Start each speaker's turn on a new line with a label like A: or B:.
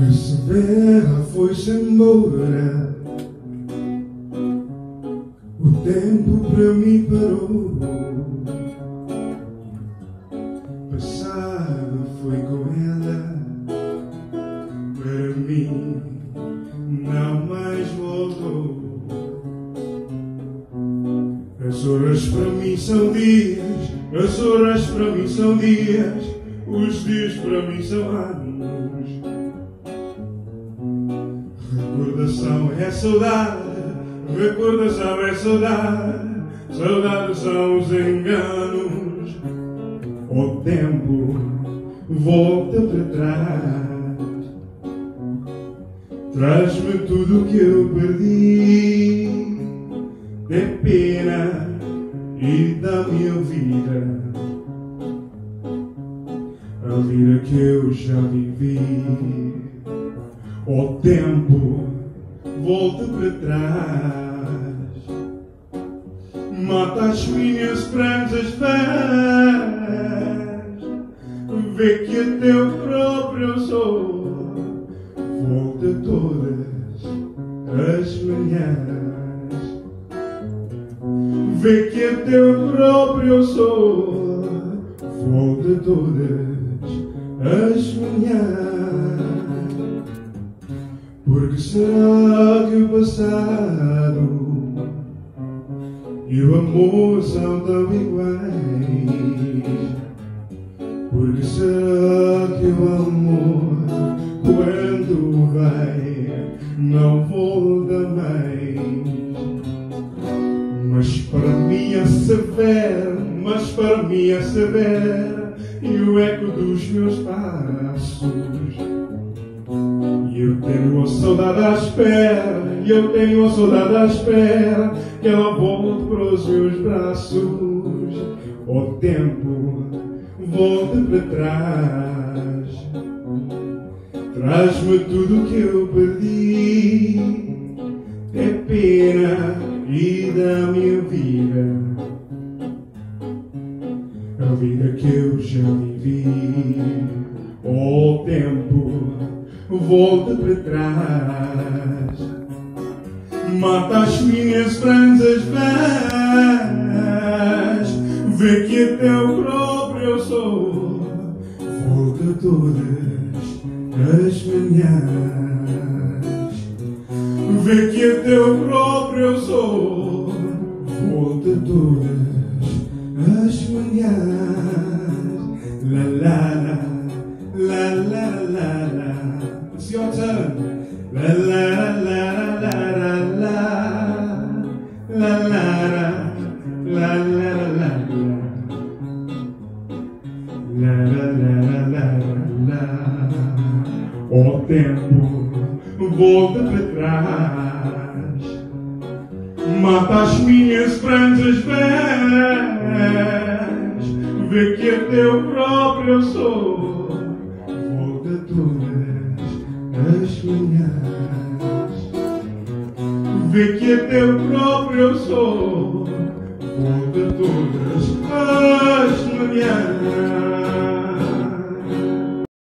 A: Essa terra foi-se embora, o tempo para mim parou. Passado foi com ela, para mim não mais voltou. As horas para mim são dias, as horas para mim são dias, os dias para mim são anos. Recordação é saudade, recordação é saudade, saudade são os enganos. O tempo volta para trás, traz-me tudo o que eu perdi, de pena e da minha vida, a vida que eu já vivi. O tempo volta para trás, mata as minhas esperanças vãs, vê que até eu próprio sou, volta todas as manhãs, vê que até eu próprio sou, volta todas as manhãs. Porque será que o passado e o amor são tão iguais? Porque será que o amor, quando vai, não volta mais? Mas para mim é severo, mas para mim é severo, e o eco dos meus passos. E eu tenho a saudade à espera, e eu tenho a saudade à espera, que ela volte para os meus braços. O tempo volta para trás, traz-me tudo o que eu perdi, é pena e da minha vida, a vida que eu já vivi. O tempo volta para trás, mata as minhas esperanças vãs, vê que até eu próprio eu sou, volta todas as manhãs, vê que até eu próprio eu sou, volta todas as manhãs. La la la, la la la la. It's your turn. La la la la la la la la la la la la la la. O tempo volta para trás, mata as minhas esperanças vãs, vê que até eu próprio eu sou, volta todas as manhãs, vê que até eu próprio eu sou, volta todas as manhãs.